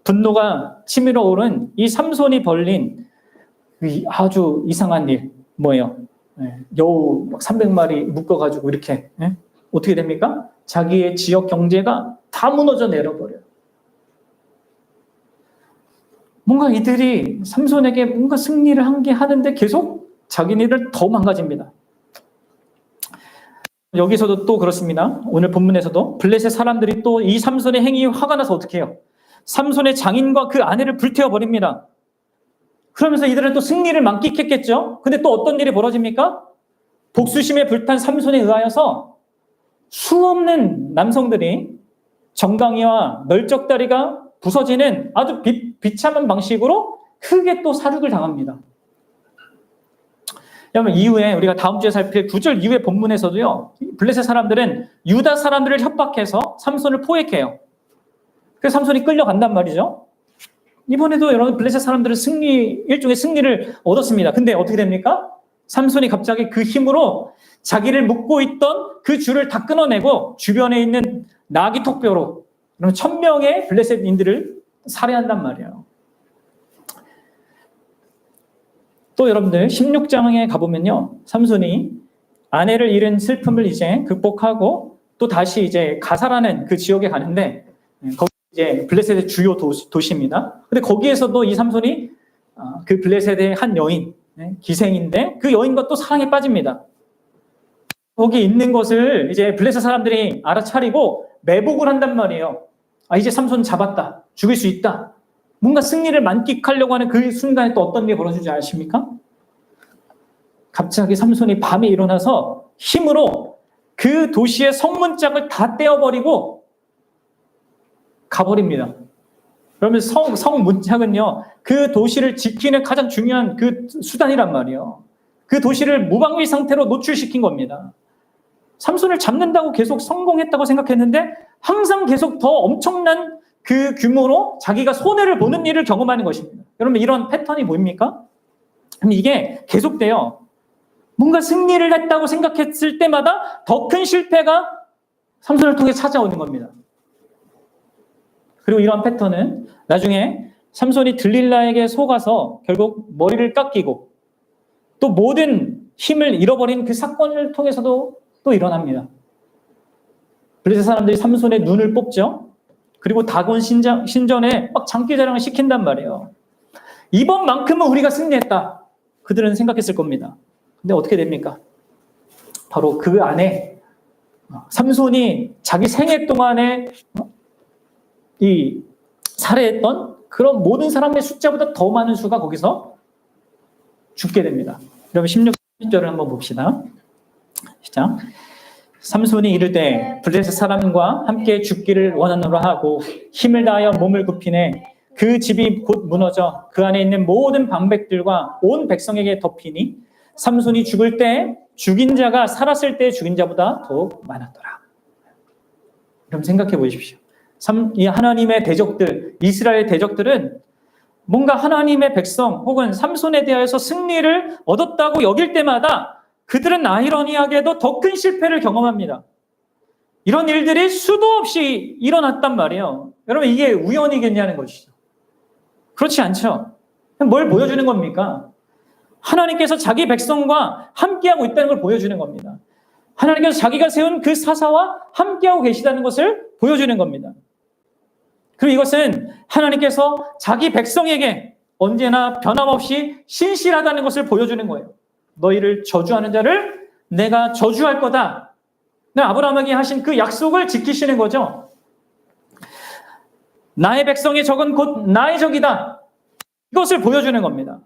분노가 치밀어 오른 이 삼손이 벌린 이 아주 이상한 일 뭐예요? 여우 300마리 묶어가지고 이렇게 어떻게 됩니까? 자기의 지역 경제가 다 무너져 내려버려요. 뭔가 이들이 삼손에게 뭔가 승리를 한 게 하는데 계속 자기네들 더 망가집니다. 여기서도 또 그렇습니다. 오늘 본문에서도 블레셋 사람들이 또 이 삼손의 행위에 화가 나서 어떻게 해요? 삼손의 장인과 그 아내를 불태워 버립니다. 그러면서 이들은 또 승리를 만끽했겠죠. 근데 또 어떤 일이 벌어집니까? 복수심에 불탄 삼손에 의하여서 수없는 남성들이 정강이와 널쩍다리가 부서지는 아주 비참한 방식으로 크게 또 사륙을 당합니다. 여러분, 이후에 우리가 다음 주에 살필 9절 이후의 본문에서도요, 블레셋 사람들은 유다 사람들을 협박해서 삼손을 포획해요. 그래서 삼손이 끌려간단 말이죠. 이번에도 여러분 블레셋 사람들은 일종의 승리를 얻었습니다. 근데 어떻게 됩니까? 삼손이 갑자기 그 힘으로 자기를 묶고 있던 그 줄을 다 끊어내고 주변에 있는 나귀 턱뼈로 1000명의 블레셋인들을 살해한단 말이에요. 또 여러분들 16장에 가보면요, 삼손이 아내를 잃은 슬픔을 이제 극복하고 또 다시 이제 가사라는 그 지역에 가는데 거기 이제 블레셋의 주요 도시입니다. 근데 거기에서도 이 삼손이 그 블레셋의 한 여인, 기생인데 그 여인과 또 사랑에 빠집니다. 거기 있는 것을 이제 블레셋 사람들이 알아차리고 매복을 한단 말이에요. 이제 삼손 잡았다, 죽일 수 있다. 뭔가 승리를 만끽하려고 하는 그 순간에 또 어떤 일이 벌어지지 아십니까? 갑자기 삼손이 밤에 일어나서 힘으로 그 도시의 성문짝을 다 떼어버리고 가버립니다. 그러면 성문짝은요, 그 도시를 지키는 가장 중요한 그 수단이란 말이에요. 그 도시를 무방비 상태로 노출시킨 겁니다. 삼손을 잡는다고 계속 성공했다고 생각했는데 항상 계속 더 엄청난 그 규모로 자기가 손해를 보는 일을 경험하는 것입니다. 여러분, 이런 패턴이 보입니까? 이게 계속돼요. 뭔가 승리를 했다고 생각했을 때마다 더 큰 실패가 삼손을 통해 찾아오는 겁니다. 그리고 이런 패턴은 나중에 삼손이 들릴라에게 속아서 결국 머리를 깎이고 또 모든 힘을 잃어버린 그 사건을 통해서도 또 일어납니다. 블레셋 사람들이 삼손의 눈을 뽑죠. 그리고 다곤 신전에 막 장기자랑을 시킨단 말이에요. 이번만큼은 우리가 승리했다. 그들은 생각했을 겁니다. 근데 어떻게 됩니까? 바로 그 안에 삼손이 자기 생애 동안에 이 살해했던 그런 모든 사람의 숫자보다 더 많은 수가 거기서 죽게 됩니다. 여러분 16절을 한번 봅시다. 시작. 삼손이 이르되 블레셋 사람과 함께 죽기를 원하노라 하고 힘을 다하여 몸을 굽히네 그 집이 곧 무너져 그 안에 있는 모든 방백들과 온 백성에게 덮이니 삼손이 죽을 때 죽인 자가 살았을 때 죽인 자보다 더욱 많았더라. 그럼 생각해 보십시오. 이 하나님의 대적들, 이스라엘 대적들은 뭔가 하나님의 백성 혹은 삼손에 대하여서 승리를 얻었다고 여길 때마다 그들은 아이러니하게도 더 큰 실패를 경험합니다. 이런 일들이 수도 없이 일어났단 말이에요. 여러분, 이게 우연이겠냐는 것이죠. 그렇지 않죠. 뭘 보여주는 겁니까? 하나님께서 자기 백성과 함께하고 있다는 걸 보여주는 겁니다. 하나님께서 자기가 세운 그 사사와 함께하고 계시다는 것을 보여주는 겁니다. 그리고 이것은 하나님께서 자기 백성에게 언제나 변함없이 신실하다는 것을 보여주는 거예요. 너희를 저주하는 자를 내가 저주할 거다. 아브라함에게 하신 그 약속을 지키시는 거죠. 나의 백성의 적은 곧 나의 적이다. 이것을 보여주는 겁니다.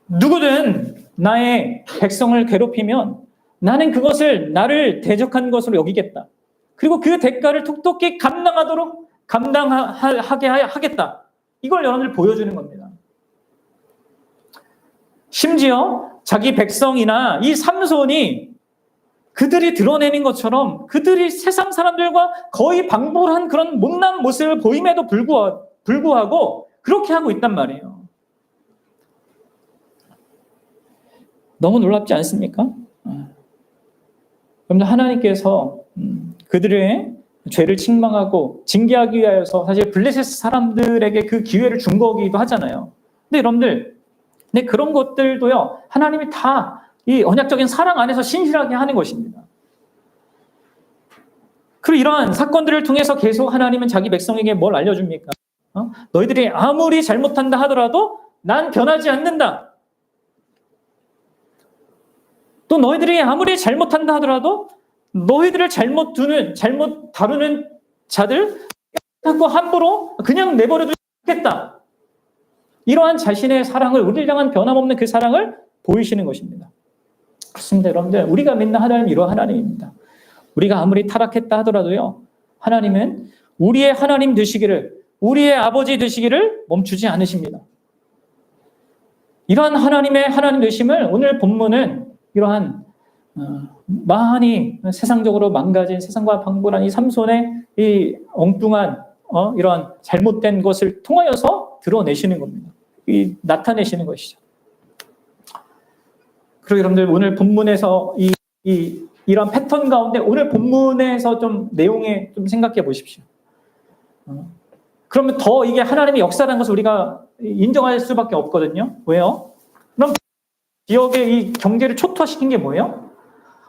누구든 나의 백성을 괴롭히면 나는 그것을 나를 대적한 것으로 여기겠다. 그리고 그 대가를 톡톡히 감당하게 하겠다. 이걸 여러분들 보여주는 겁니다. 심지어 자기 백성이나 이 삼손이 그들이 드러내는 것처럼 그들이 세상 사람들과 거의 방불한 그런 못난 모습을 보임에도 불구하고 그렇게 하고 있단 말이에요. 너무 놀랍지 않습니까? 여러분들, 하나님께서 그들의 죄를 책망하고 징계하기 위하여서 사실 블레셋 사람들에게 그 기회를 준 거기도 하잖아요. 근데 여러분들, 그런 것들도요, 하나님이 다 이 언약적인 사랑 안에서 신실하게 하는 것입니다. 그리고 이러한 사건들을 통해서 계속 하나님은 자기 백성에게 뭘 알려줍니까? 너희들이 아무리 잘못한다 하더라도 난 변하지 않는다. 또 너희들이 아무리 잘못한다 하더라도 너희들을 잘못 다루는 자들 자꾸 함부로 그냥 내버려두지 않겠다. 이러한 자신의 사랑을, 우리를 향한 변함없는 그 사랑을 보이시는 것입니다. 그렇습니다, 여러분들. 우리가 믿는 하나님 이러한 하나님입니다. 우리가 아무리 타락했다 하더라도요, 하나님은 우리의 하나님 되시기를, 우리의 아버지 되시기를 멈추지 않으십니다. 이러한 하나님의 하나님 되심을 오늘 본문은 이러한 많이 세상적으로 망가진, 세상과 방불한 이 삼손의 이 엉뚱한 이러한 잘못된 것을 통하여서 드러내시는 겁니다. 나타내시는 것이죠. 그리고 여러분들, 오늘 본문에서 이런 패턴 가운데 오늘 본문에서 좀 내용에 좀 생각해 보십시오. 그러면 더 이게 하나님의 역사라는 것을 우리가 인정할 수밖에 없거든요. 왜요? 그럼 지역의 이 경제를 초토화시킨 게 뭐예요?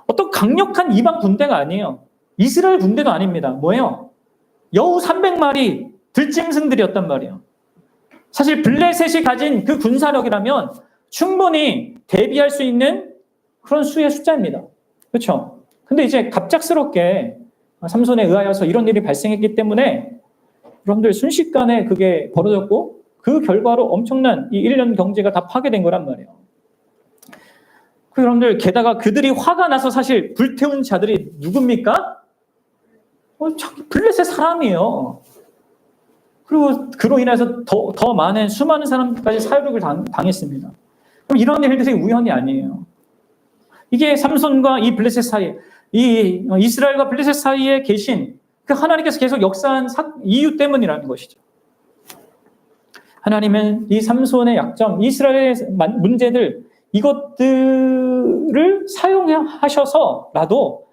어떤 강력한 이방 군대가 아니에요. 이스라엘 군대도 아닙니다. 뭐예요? 여우 300마리 들짐승들이었단 말이에요. 사실 블레셋이 가진 그 군사력이라면 충분히 대비할 수 있는 그런 수의 숫자입니다. 그렇죠? 근데 이제 갑작스럽게 삼손에 의하여서 이런 일이 발생했기 때문에 여러분들 순식간에 그게 벌어졌고 그 결과로 엄청난 이 1년 경제가 다 파괴된 거란 말이에요. 그 여러분들 게다가 그들이 화가 나서 사실 불태운 자들이 누굽니까? 블레셋 사람이에요. 그리고 그로 인해서 더 많은 수많은 사람까지 사유를 당했습니다. 그럼 이런 일들이 우연이 아니에요. 이게 삼손과 이 블레셋 사이, 이 이스라엘과 블레셋 사이에 계신 그 하나님께서 계속 역사한 이유 때문이라는 것이죠. 하나님은 이 삼손의 약점, 이스라엘의 문제들, 이것들을 사용하셔서라도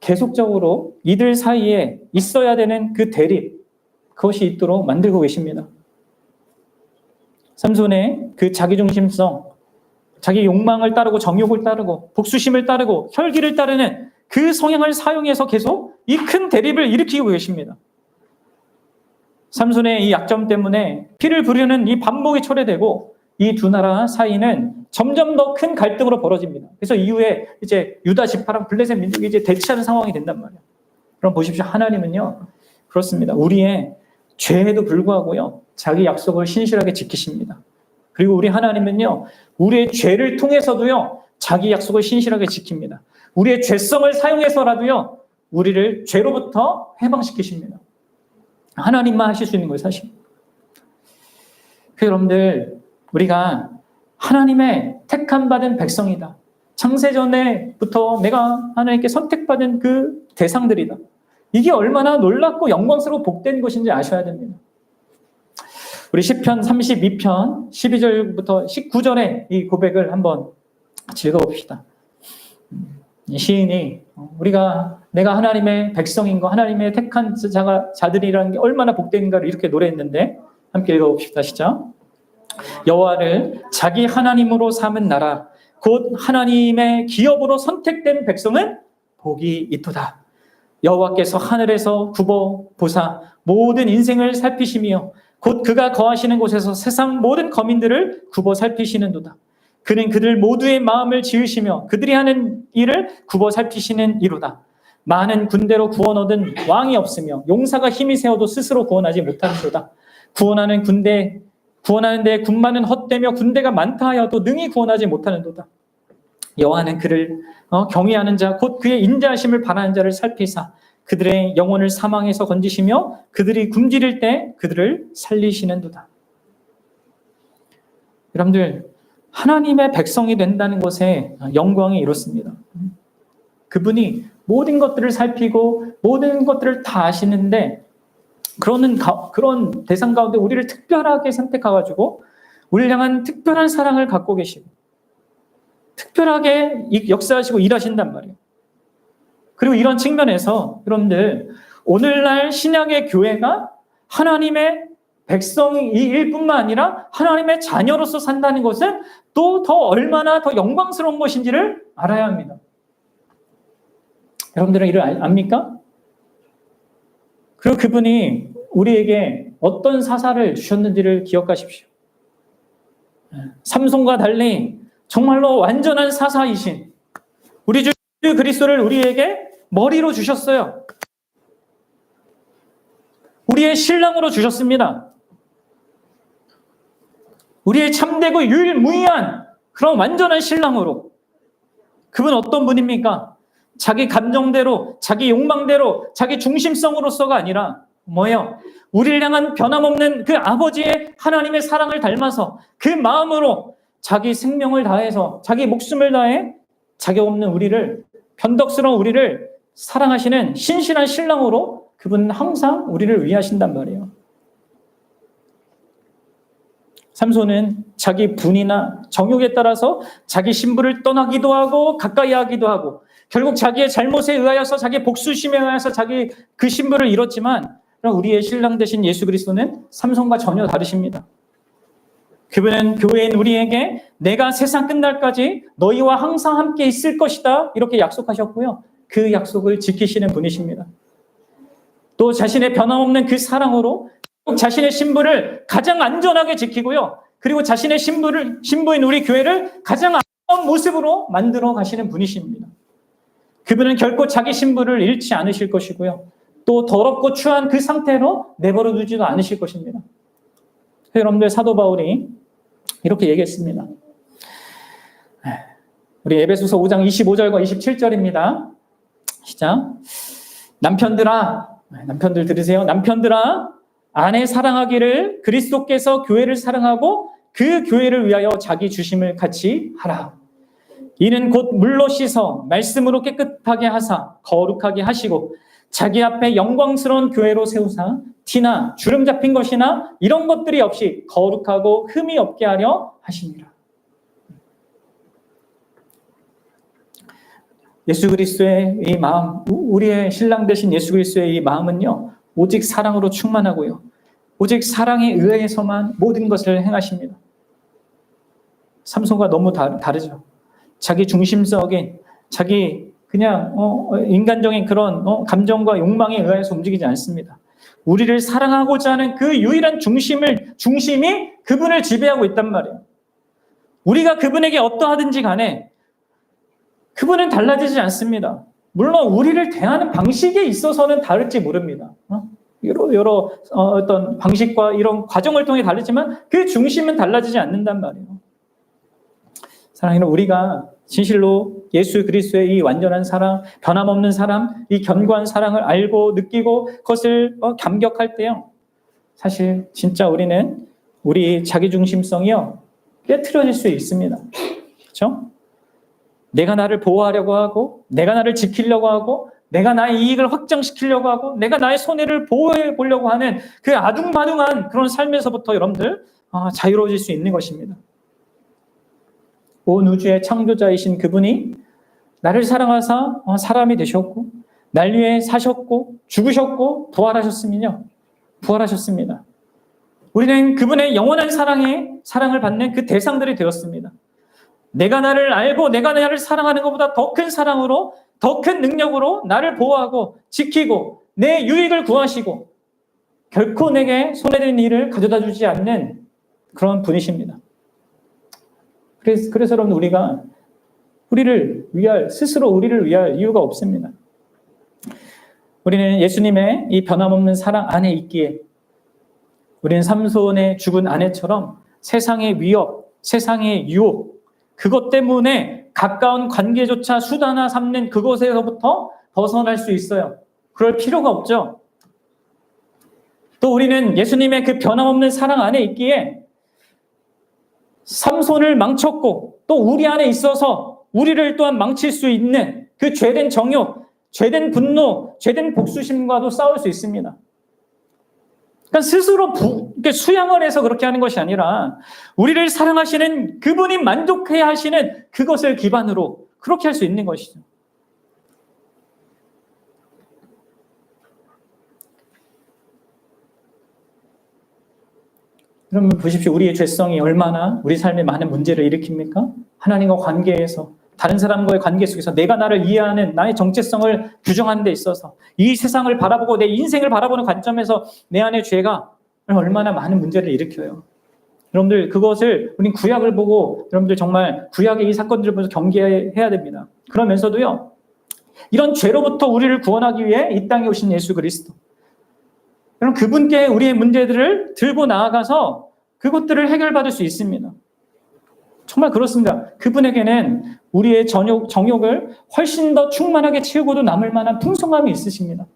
계속적으로 이들 사이에 있어야 되는 그 대립, 그것이 있도록 만들고 계십니다. 삼손의 그 자기중심성, 자기 욕망을 따르고 정욕을 따르고 복수심을 따르고 혈기를 따르는 그 성향을 사용해서 계속 이 큰 대립을 일으키고 계십니다. 삼손의 이 약점 때문에 피를 부르는 이 반목이 초래되고 이 두 나라 사이는 점점 더 큰 갈등으로 벌어집니다. 그래서 이후에 이제 유다 지파랑 블레셋 민족이 이제 대치하는 상황이 된단 말이에요. 그럼 보십시오. 하나님은요, 그렇습니다. 우리의 죄에도 불구하고요, 자기 약속을 신실하게 지키십니다. 그리고 우리 하나님은요, 우리의 죄를 통해서도요, 자기 약속을 신실하게 지킵니다. 우리의 죄성을 사용해서라도요, 우리를 죄로부터 해방시키십니다. 하나님만 하실 수 있는 거예요, 사실. 여러분들, 우리가 하나님의 택함 받은 백성이다. 창세전에부터 내가 하나님께 선택받은 그 대상들이다. 이게 얼마나 놀랍고 영광스럽고 복된 것인지 아셔야 됩니다. 우리 시편 32편 12절부터 19절의 이 고백을 한번 읽어봅시다. 시인이 내가 하나님의 백성인 거, 하나님의 택한 자들이라는 게 얼마나 복된가를 이렇게 노래했는데 함께 읽어봅시다. 시작. 여호와를 자기 하나님으로 삼은 나라 곧 하나님의 기업으로 선택된 백성은 복이 있도다. 여호와께서 하늘에서 굽어 보사 모든 인생을 살피시며 곧 그가 거하시는 곳에서 세상 모든 거민들을 굽어 살피시는도다. 그는 그들 모두의 마음을 지으시며 그들이 하는 일을 굽어 살피시는 이로다. 많은 군대로 구원 얻은 왕이 없으며 용사가 힘이 세워도 스스로 구원하지 못하는도다. 구원하는데 군마는 헛되며 군대가 많다 하여도 능히 구원하지 못하는도다. 여호와는 그를 경외하는 자 곧 그의 인자하심을 바라는 자를 살피사 그들의 영혼을 사망에서 건지시며 그들이 굶주릴 때 그들을 살리시는도다. 여러분들, 하나님의 백성이 된다는 것에 영광이 이렇습니다. 그분이 모든 것들을 살피고 모든 것들을 다 아시는데 그런 대상 가운데 우리를 특별하게 선택해가지고 우리를 향한 특별한 사랑을 갖고 계시고 특별하게 역사하시고 일하신단 말이에요. 그리고 이런 측면에서 여러분들, 오늘날 신약의 교회가 하나님의 백성일 뿐만 아니라 하나님의 자녀로서 산다는 것은 또 더 얼마나 더 영광스러운 것인지를 알아야 합니다. 여러분들은 이를 압니까? 그리고 그분이 우리에게 어떤 사사를 주셨는지를 기억하십시오. 삼손과 달리 정말로 완전한 사사이신 우리 주 그리스도를 우리에게 머리로 주셨어요. 우리의 신랑으로 주셨습니다. 우리의 참되고 유일무이한 그런 완전한 신랑으로. 그분 어떤 분입니까? 자기 감정대로, 자기 욕망대로, 자기 중심성으로서가 아니라 뭐예요? 우리를 향한 변함없는 그 아버지의 하나님의 사랑을 닮아서 그 마음으로 자기 생명을 다해서 자기 목숨을 다해 자격 없는 우리를, 변덕스러운 우리를 사랑하시는 신실한 신랑으로 그분은 항상 우리를 위하신단 말이에요. 삼손은 자기 분이나 정욕에 따라서 자기 신부를 떠나기도 하고 가까이 하기도 하고 결국 자기의 잘못에 의하여서 자기 복수심에 의해서 자기 그 신부를 잃었지만 우리의 신랑 되신 예수 그리스도는 삼손과 전혀 다르십니다. 그분은 교회인 우리에게 내가 세상 끝날까지 너희와 항상 함께 있을 것이다 이렇게 약속하셨고요. 그 약속을 지키시는 분이십니다. 또 자신의 변함없는 그 사랑으로 자신의 신부를 가장 안전하게 지키고요. 그리고 자신의 신부인 우리 교회를 가장 아름다운 모습으로 만들어 가시는 분이십니다. 그분은 결코 자기 신부를 잃지 않으실 것이고요. 또 더럽고 추한 그 상태로 내버려 두지도 않으실 것입니다. 여러분들, 사도 바울이 이렇게 얘기했습니다. 우리 에베소서 5장 25절과 27절입니다. 시작. 남편들 들으세요. 남편들아, 아내 사랑하기를 그리스도께서 교회를 사랑하고 그 교회를 위하여 자기 주심을 같이 하라. 이는 곧 물로 씻어 말씀으로 깨끗하게 하사 거룩하게 하시고 자기 앞에 영광스러운 교회로 세우사 티나 주름 잡힌 것이나 이런 것들이 없이 거룩하고 흠이 없게 하려 하시니라. 예수 그리스도의 이 마음, 우리의 신랑 되신 예수 그리스도의 이 마음은요, 오직 사랑으로 충만하고요, 오직 사랑에 의해서만 모든 것을 행하십니다. 삼손과 너무 다르죠. 자기 중심적인, 자기 그냥 인간적인 그런 감정과 욕망에 의해서 움직이지 않습니다. 우리를 사랑하고자 하는 그 유일한 중심이 그분을 지배하고 있단 말이에요. 우리가 그분에게 어떠하든지 간에 그분은 달라지지 않습니다. 물론 우리를 대하는 방식에 있어서는 다를지 모릅니다. 여러 어떤 방식과 이런 과정을 통해 다르지만 그 중심은 달라지지 않는단 말이에요. 사랑하는 우리가 진실로 예수 그리스도의 이 완전한 사랑, 변함없는 사랑, 이 견고한 사랑을 알고 느끼고 그것을 감격할 때요, 사실 진짜 우리는 우리 자기중심성이요 깨트려질 수 있습니다. 그렇죠? 내가 나를 보호하려고 하고, 내가 나를 지키려고 하고, 내가 나의 이익을 확장시키려고 하고, 내가 나의 손해를 보호해 보려고 하는 그 아둥바둥한 그런 삶에서부터 여러분들 자유로워질 수 있는 것입니다. 온 우주의 창조자이신 그분이 나를 사랑하사 사람이 되셨고, 날 위해 사셨고, 죽으셨고, 부활하셨습니다. 우리는 그분의 영원한 사랑을 받는 그 대상들이 되었습니다. 내가 나를 알고 내가 나를 사랑하는 것보다 더 큰 사랑으로, 더 큰 능력으로 나를 보호하고 지키고 내 유익을 구하시고 결코 내게 손해되는 일을 가져다 주지 않는 그런 분이십니다. 그래서 여러분, 우리가 스스로 우리를 위할 이유가 없습니다. 우리는 예수님의 이 변함없는 사랑 안에 있기에 우리는 삼손의 죽은 아내처럼 세상의 위협, 세상의 유혹, 그것 때문에 가까운 관계조차 수단화 삼는 그곳에서부터 벗어날 수 있어요. 그럴 필요가 없죠. 또 우리는 예수님의 그 변함없는 사랑 안에 있기에 삼손을 망쳤고 또 우리 안에 있어서 우리를 또한 망칠 수 있는 그 죄된 정욕, 죄된 분노, 죄된 복수심과도 싸울 수 있습니다. 그러니까 스스로 수양을 해서 그렇게 하는 것이 아니라 우리를 사랑하시는 그분이 만족해야 하시는 그것을 기반으로 그렇게 할 수 있는 것이죠. 여러분 보십시오. 우리의 죄성이 얼마나 우리 삶에 많은 문제를 일으킵니까? 하나님과 관계에서, 다른 사람과의 관계 속에서 내가 나를 이해하는 나의 정체성을 규정하는 데 있어서 이 세상을 바라보고 내 인생을 바라보는 관점에서 내 안의 죄가 얼마나 많은 문제를 일으켜요. 여러분들 그것을 우린 구약을 보고 여러분들 정말 구약의 이 사건들을 보면서 경계해야 됩니다. 그러면서도요, 이런 죄로부터 우리를 구원하기 위해 이 땅에 오신 예수 그리스도, 여러분 그분께 우리의 문제들을 들고 나아가서 그것들을 해결받을 수 있습니다. 정말 그렇습니다. 그분에게는 우리의 정욕을 훨씬 더 충만하게 채우고도 남을 만한 풍성함이 있으십니다.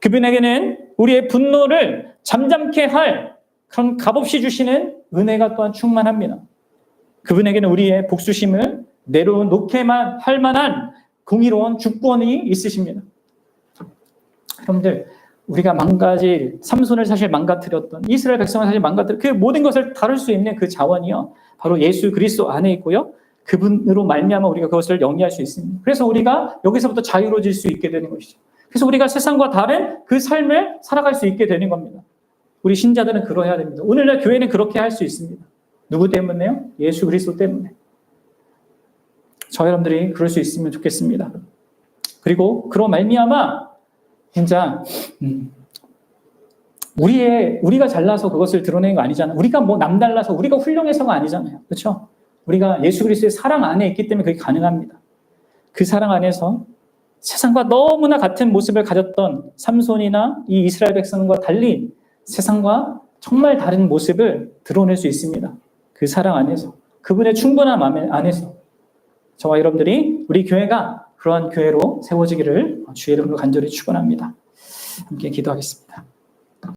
그분에게는 우리의 분노를 잠잠케 할 그런 값없이 주시는 은혜가 또한 충만합니다. 그분에게는 우리의 복수심을 내려놓게만 할 만한 공의로운 주권이 있으십니다. 여러분들, 우리가 삼손을 사실 망가뜨렸던, 이스라엘 백성을 사실 그 모든 것을 다룰 수 있는 그 자원이요, 바로 예수 그리스도 안에 있고요, 그분으로 말미암아 우리가 그것을 영위할 수 있습니다. 그래서 우리가 여기서부터 자유로워질 수 있게 되는 것이죠. 그래서 우리가 세상과 다른 그 삶을 살아갈 수 있게 되는 겁니다. 우리 신자들은 그러해야 됩니다. 오늘날 교회는 그렇게 할 수 있습니다. 누구 때문에요? 예수 그리스도 때문에. 저 여러분들이 그럴 수 있으면 좋겠습니다. 그리고 그로 말미암아 진짜 우리가 잘나서 그것을 드러내는 거 아니잖아요. 우리가 뭐 남달라서, 우리가 훌륭해서가 아니잖아요. 그렇죠? 우리가 예수 그리스도의 사랑 안에 있기 때문에 그게 가능합니다. 그 사랑 안에서 세상과 너무나 같은 모습을 가졌던 삼손이나 이 이스라엘 백성과 달리 세상과 정말 다른 모습을 드러낼 수 있습니다. 그 사랑 안에서, 그분의 충분함 안에서 저와 여러분들이 우리 교회가 그러한 교회로 세워지기를 주의 이름으로 간절히 축원합니다. 함께 기도하겠습니다.